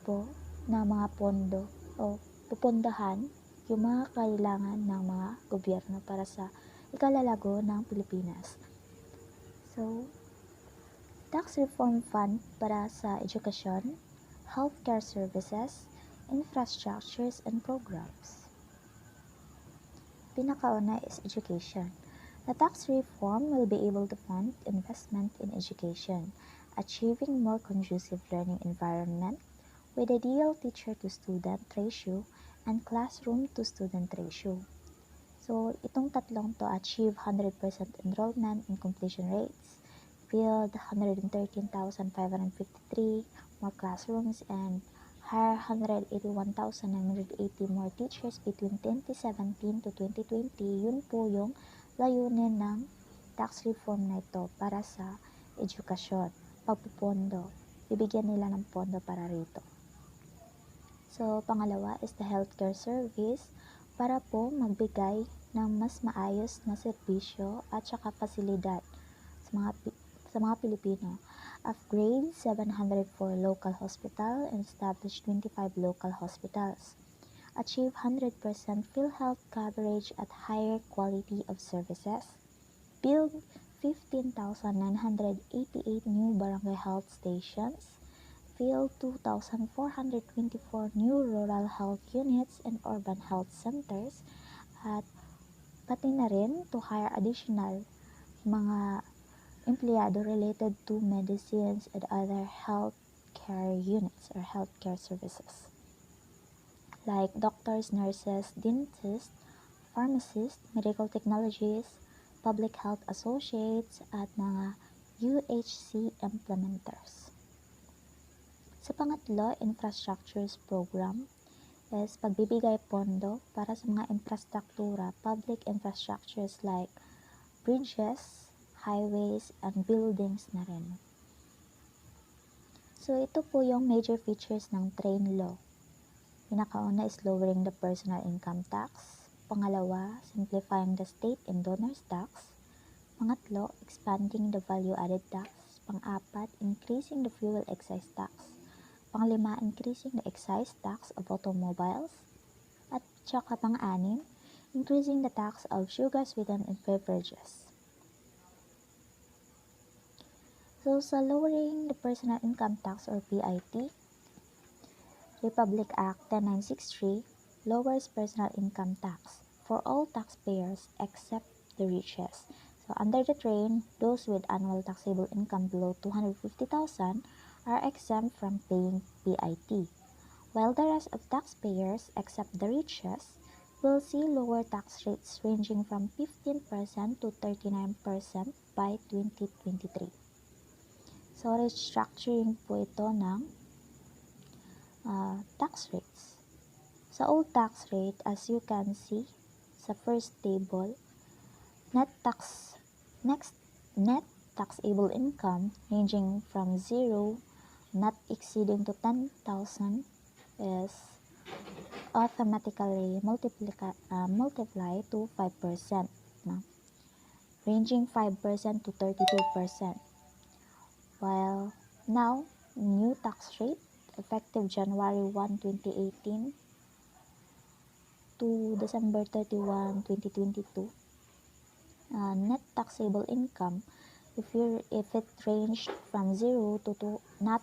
po ng mga pondo o pupundahan yung mga kailangan ng mga gobyerno para sa ikalalago ng Pilipinas. So, Tax Reform Fund para sa edukasyon, healthcare services, infrastructures, and programs. Pinakauna is education. The tax reform will be able to fund investment in education, achieving more conducive learning environment with ideal teacher-to-student ratio and classroom-to-student ratio. So, itong tatlong to achieve 100% enrollment and completion rates, build 113,553 more classrooms, and hire 181,980 more teachers between 2017 to 2020. Yun po yung layunin ng tax reform na ito para sa edukasyon, pagpupondo. Bibigyan nila ng pondo para rito. So, pangalawa is the healthcare service para po magbigay ng mas maayos na serbisyo at saka pasilidad sa mga Pilipino. Upgrade 704 local hospital and establish 25 local hospitals. Achieve 100% PhilHealth coverage at higher quality of services. Build 15,988 new barangay health stations, build 2,424 new rural health units and urban health centers, at pati na rin to hire additional mga empleyado related to medicines and other health care units or healthcare services like doctors, nurses, dentists, pharmacists, medical technologists, public health associates, at mga UHC implementers. Sa pangatlo, infrastructures program is pagbibigay pondo para sa mga infrastruktura, public infrastructures like bridges, highways, and buildings na rin. So, ito po yung major features ng train law. Pinakauna is lowering the personal income tax. Pangalawa, simplifying the state and donors tax. Pangatlo, expanding the value-added tax. Pang-apat, increasing the fuel excise tax. Panglima, increasing the excise tax of automobiles. At saka pang-anim, increasing the tax of sugar, sweetened, and beverages. So, sa lowering the personal income tax or PIT, Republic Act 10963 lowers personal income tax for all taxpayers except the richest. So, under the train, those with annual taxable income below 250,000 are exempt from paying PIT, while the rest of taxpayers except the richest will see lower tax rates ranging from 15% to 39% by 2023. So, restructuring po ito ng tax rates. Sa old tax rate, as you can see sa first table, net taxable income ranging from 0 not exceeding to 10,000 is automatically multiply to 5%, no? Ranging 5% to 32%. While now, new tax rate effective January 1, 2018 to December 31, 2022, net taxable income, if it ranged from 0 to not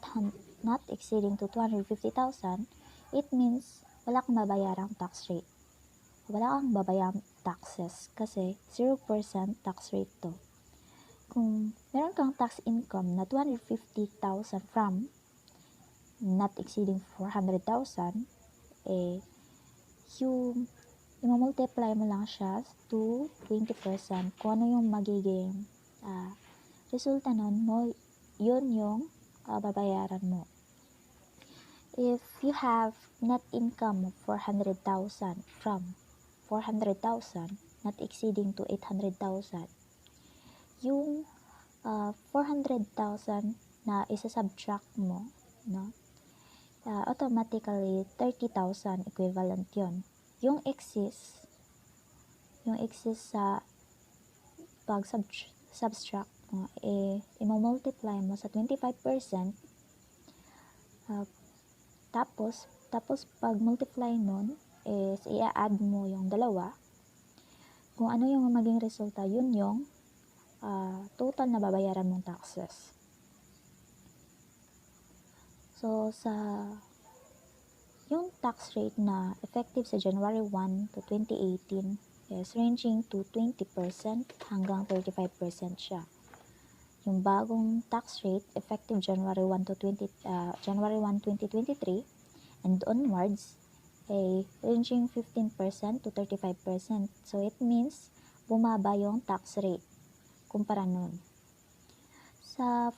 exceeding to 250,000, it means wala kang babayarang tax rate. Wala kang babayarang taxes kasi 0% tax rate to. Kung meron kang tax income na 250,000 from not exceeding 400,000, yung i-multiply mo lang siya to 20%. Kung ano yung magiging resulta nun mo, yun yung babayaran mo. If you have net income of 400,000 from 400,000 not exceeding to 800,000, yung 400,000 na isa-subtract mo, no? Automatically 30,000 equivalent yon. Yung excess sa pag-subtract mo, i-multiply mo sa 25%, tapos pag multiply nun, is i-add mo yung dalawa. Kung ano yung maging resulta, yun yung total na babayaran mong taxes. So, yung tax rate na effective sa January 1 to 2018 is ranging to 20% hanggang 35% siya. Yung bagong tax rate effective January 1 to 2023 and onwards ay ranging 15% to 35%. So, it means bumaba yung tax rate kumpara nun.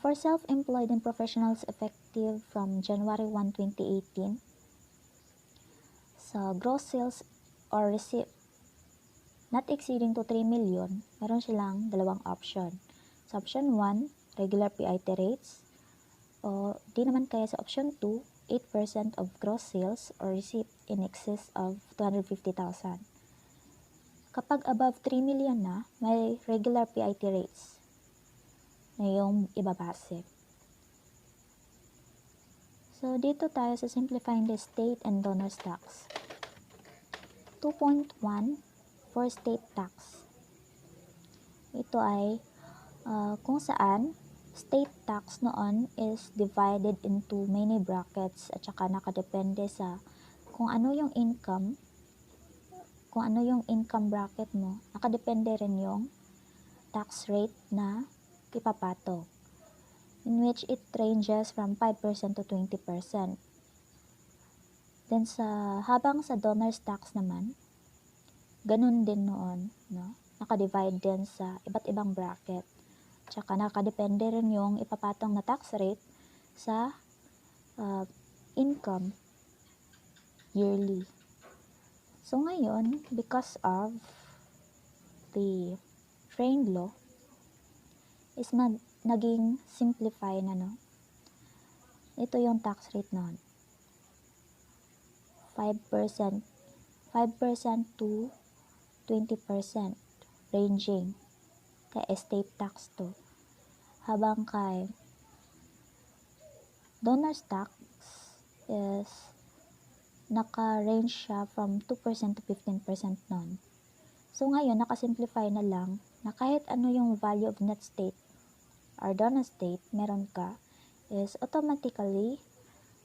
For self-employed and professionals effective from January 1, 2018, sa gross sales or receipt not exceeding to 3 million, meron silang dalawang option. Sa option 1, regular PIT rates, o di naman kaya sa option 2, 8% of gross sales or receipt in excess of 250,000. Kapag above 3 million na, may regular PIT rates na yung ibabase. So, dito tayo sa simplifying the state and donors tax. 2.1 for state tax. Ito ay kung saan state tax noon is divided into many brackets at saka nakadepende sa kung ano yung income, kung ano yung income bracket mo, nakadepende rin yung tax rate na ipapato, in which it ranges from 5% to 20%. Then habang sa donor's tax naman, ganun din noon, no? Nakadivide din sa iba't ibang bracket. Tsaka nakadepende rin yung ipapatong na tax rate sa income yearly. So ngayon, because of the framed law, is naging simplify na, no? Ito yung tax rate noon. 5%, 5% to 20% ranging kay estate tax to. Habang kay donor's tax is naka-range siya from 2% to 15% noon. So ngayon, nakasimplify na lang na kahit ano yung value of net state or donor state meron ka is automatically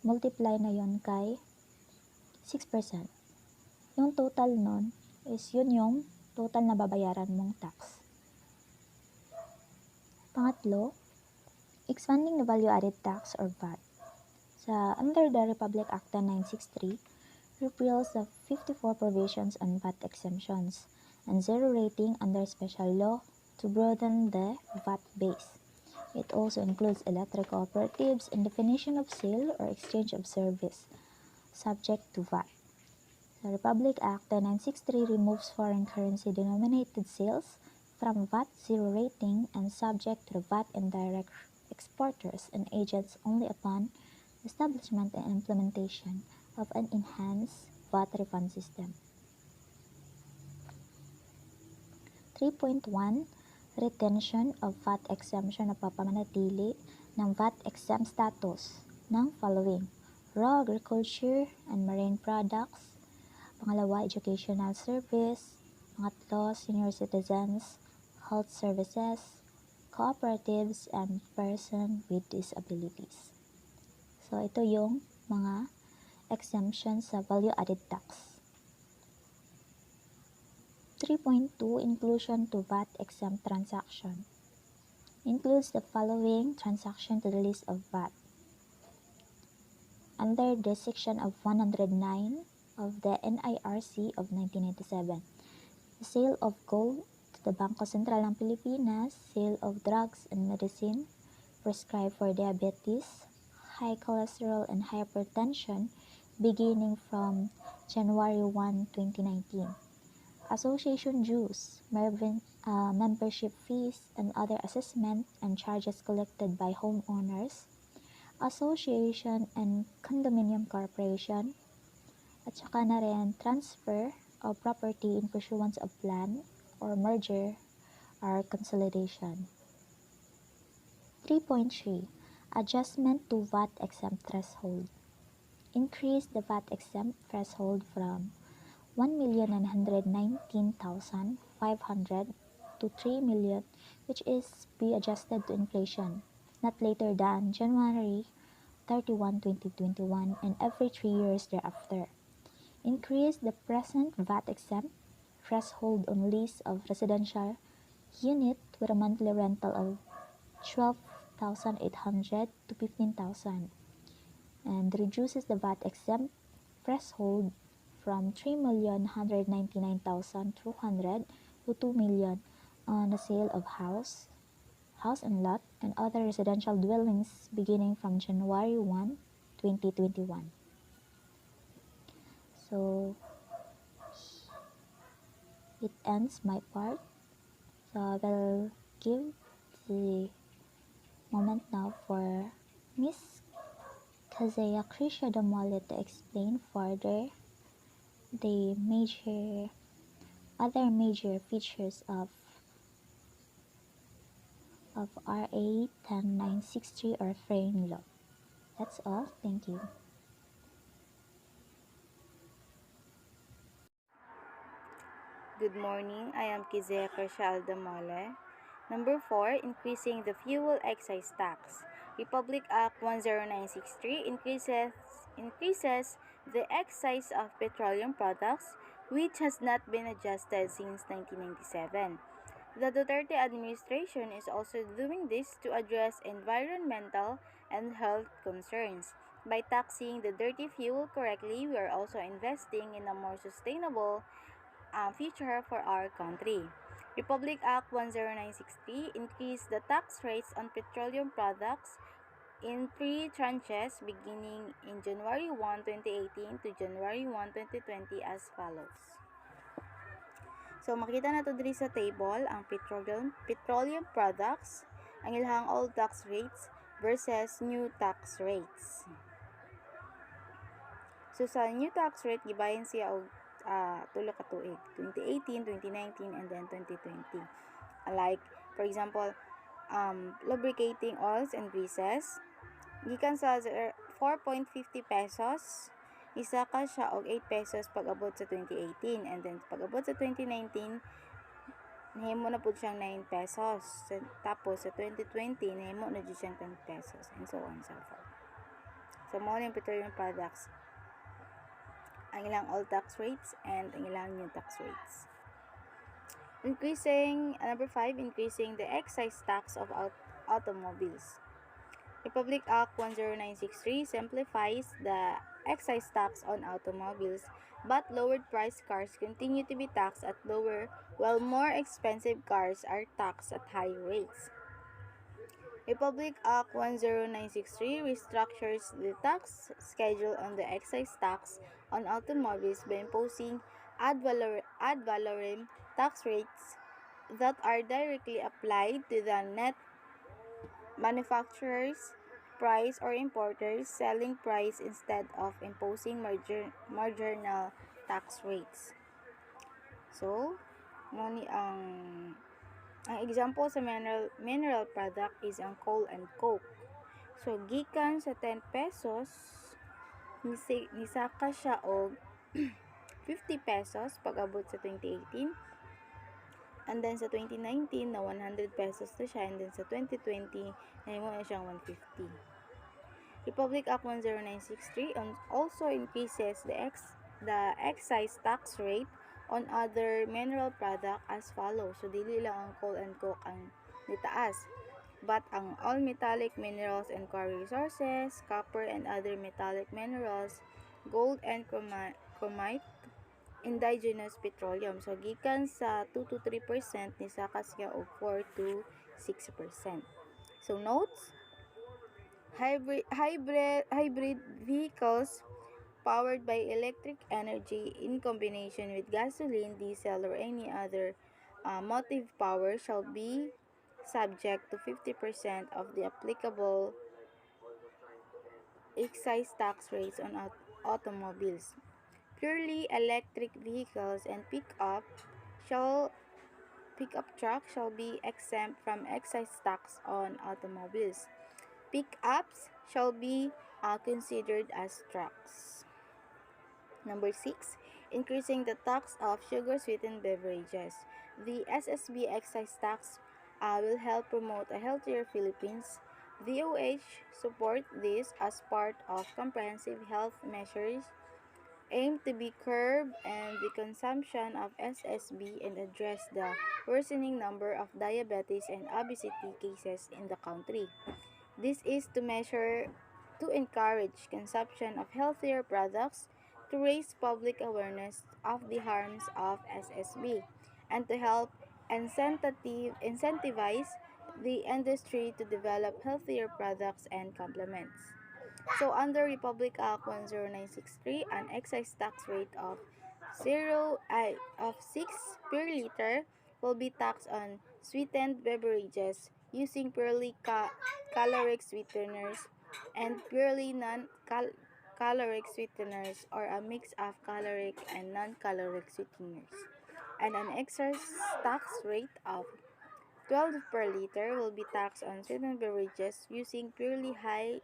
multiply na yon kay 6%. Yung total nun is yun yung total na babayaran mong tax. Pangatlo, expanding the value-added tax or VAT. Under the Republic Act 963, repeals the 54 provisions on VAT exemptions and zero rating under special law to broaden the VAT base. It also includes electric cooperatives and definition of sale or exchange of service, subject to VAT. The Republic Act 963 removes foreign currency denominated sales from VAT zero rating and subject to the VAT indirect exporters and agents only upon establishment and implementation of an enhanced VAT refund system. 3.1 Retention of VAT exemption o papamanatili ng VAT exempt status ng following: raw agriculture and marine products. Pangalawa, educational service. Pangatlo, senior citizens, health services, cooperatives, and person with disabilities. So, ito yung mga exemptions sa value-added tax. 3.2 Inclusion to VAT exempt transaction. Includes the following transaction to the list of VAT. Under the section of 109 of the NIRC of 1997, the sale of gold to the Bangko Sentral ng Pilipinas, sale of drugs and medicine prescribed for diabetes, high cholesterol and hypertension beginning from January 1, 2019. Association dues, membership fees, and other assessment and charges collected by homeowners, association and condominium corporation, at saka na rin transfer of property in pursuance of plan or merger or consolidation. 3.3 Adjustment to VAT exempt threshold. Increase the VAT exempt threshold from 1,919,500 to 3 million, which is be adjusted to inflation not later than January 31, 2021 and every 3 years thereafter. Increase the present VAT exempt threshold on lease of residential unit with a monthly rental of 12,800 to 15,000 and reduces the VAT exempt threshold from 3,199,200 to 2 million on the sale of house and lot, and other residential dwellings beginning from January 1, 2021. So, it ends my part. So, I will give the moment now for Miss Kazea Krisha Damole to explain further the other major features of RA 10963 or frame law. That's all. Thank you. Good morning. I am Kizea Kershal Damole, Number 4, increasing the fuel excise tax. Republic Act 10963 increases the excise of petroleum products, which has not been adjusted since 1997. The Duterte administration is also doing this to address environmental and health concerns. By taxing the dirty fuel correctly, we are also investing in a more sustainable future for our country. Republic Act 10963 increased the tax rates on petroleum products in three tranches beginning in January 1, 2018 to January 1, 2020 as follows. So makita na to diri sa table ang petroleum products, ang ilahang old tax rates versus new tax rates. So sa new tax rate gibahin siya og tulo ka tuig, 2018, 2019 and then 2020. Like for example, lubricating oils and greases gikan sa 4.50 pesos isa ka siya og 8 pesos pag-abot sa 2018 and then pag-abot sa 2019 nahimo na pud siyang 9 pesos. Tapos sa 2020 nahimo na jud siyang 10 pesos and so on and so forth. So mo yung petroleum products ang ilang old tax rates and ang ilang new tax rates. Number 5, increasing the excise tax of automobiles. Republic Act 10963 simplifies the excise tax on automobiles, but lowered price cars continue to be taxed at lower, while more expensive cars are taxed at high rates. Republic Act 10963 restructures the tax schedule on the excise tax on automobiles by imposing ad valorem tax rates that are directly applied to the net manufacturer's price or importer's selling price instead of imposing marginal tax rates. So, ni ang example sa mineral product is ang coal and coke. So, gikan sa 10 pesos, nisaka siya og 50 pesos pag-abot sa 2018. And then sa 2019 na 100 pesos na siya, and then sa 2020 nahimo na siyang 150. Republic Act 10963 also increases the excise tax rate on other mineral product as follows. So dili lang ang coal and coke ang nitaas, but ang all metallic minerals and quarry resources, copper and other metallic minerals, gold and chromite, indigenous petroleum. So, gikan sa 2 to 3%, nisaka siya og 4 to 6%. So, notes, hybrid vehicles powered by electric energy in combination with gasoline, diesel, or any other motive power shall be subject to 50% of the applicable excise tax rates on automobiles. Purely electric vehicles and pickup truck shall be exempt from excise tax on automobiles. Pickups shall be considered as trucks. Number 6, increasing the tax of sugar-sweetened beverages. The SSB excise tax will help promote a healthier Philippines. DOH support this as part of comprehensive health measures aimed to be curb and the consumption of SSB and address the worsening number of diabetes and obesity cases in the country. This is to encourage consumption of healthier products, to raise public awareness of the harms of SSB, and to help incentivize the industry to develop healthier products and complements. So under Republic Act 10963, an excise tax rate of 6 per liter will be taxed on sweetened beverages using purely caloric sweeteners and purely non-caloric sweeteners or a mix of caloric and non-caloric sweeteners. And an excise tax rate of 12 per liter will be taxed on sweetened beverages using purely high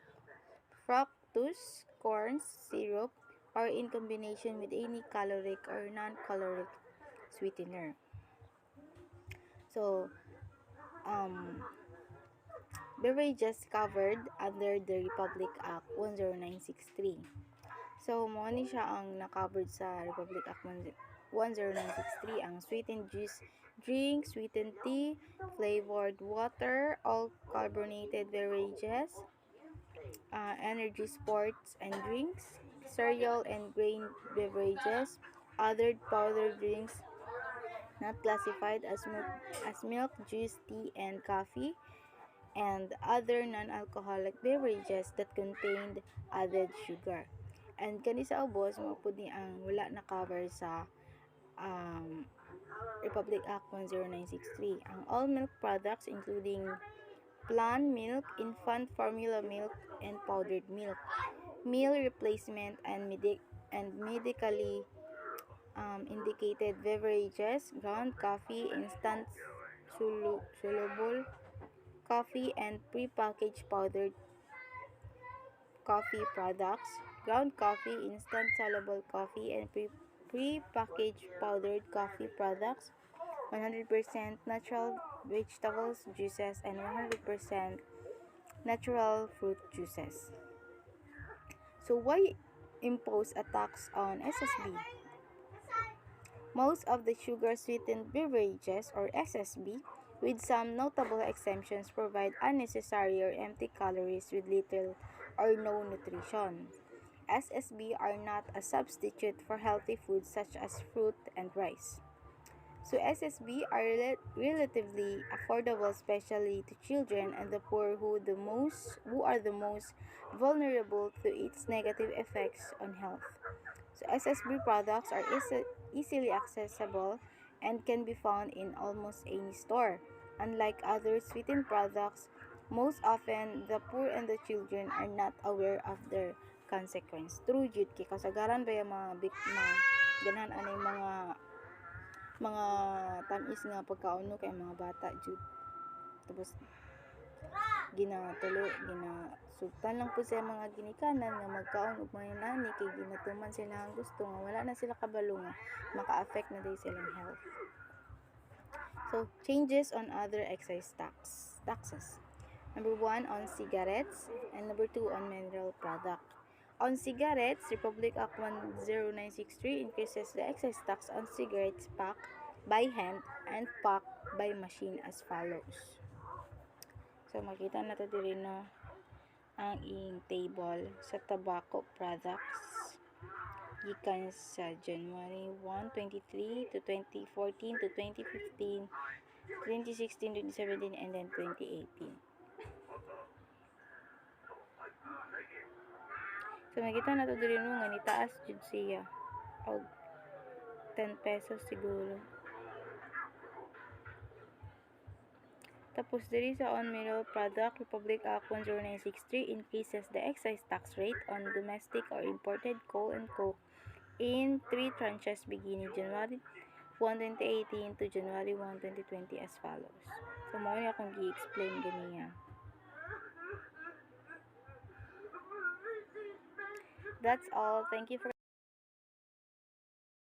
fructose corn syrup or in combination with any caloric or non-caloric sweetener. So, beverages covered under the Republic Act 10963. So, mo ni siya ang na-covered sa Republic Act 10963, ang sweetened juice drink, sweetened tea, flavored water, all carbonated beverages, energy sports and drinks, cereal and grain beverages, other powdered drinks not classified as milk, juice, tea, and coffee, and other non-alcoholic beverages that contained added sugar. And kani sa ubos, mapud ni ang wala na cover sa um, Republic Act 10963. Ang all milk products including plant milk, infant formula milk, and powdered milk, meal replacement, and medically indicated beverages, ground coffee, instant soluble coffee, and prepackaged powdered coffee products, ground coffee, instant soluble coffee, and prepackaged powdered coffee products, 100% natural vegetables juices, and 100% natural fruit juices. So why impose a tax on SSB? Most of the sugar-sweetened beverages, or SSB, with some notable exemptions, provide unnecessary or empty calories with little or no nutrition. SSB are not a substitute for healthy foods such as fruit and rice. So SSB are relatively affordable, especially to children and the poor who are the most vulnerable to its negative effects on health. So SSB products are easily accessible and can be found in almost any store. Unlike other sweetened products, most often the poor and the children are not aware of their consequence. True jud kay kasagaran ba yung mga biktima ganahan anay mga tamis nga pagkauno kay mga bata jud. Tapos ginasugtan lang po sa mga ginikanan nga magkaon og mga nani kay ginatuman sila ang gusto nga wala na sila kabalo nga maka-affect na day silang health. So, changes on other excise taxes. Number 1 on cigarettes and number 2 on mineral product. On cigarettes, Republic Act 10963 increases the excise tax on cigarettes packed by hand and packed by machine as follows. So, makita na ito diri no, ang ing table sa tobacco products gikan sa January 1, 23 to 2014 to 2015, 2016, 2017, and then 2018. So, makita na ito diri no, nga nitaas jud siya. Og 10 pesos siguro. Tapos diri sa on mineral product, Republic Act 10963 increases the excise tax rate on domestic or imported coal and coke in 3 tranches beginning January 1, 2018 to January 1, 2020 as follows. So, mo na akong gi-explain ganiya. That's all. Thank you for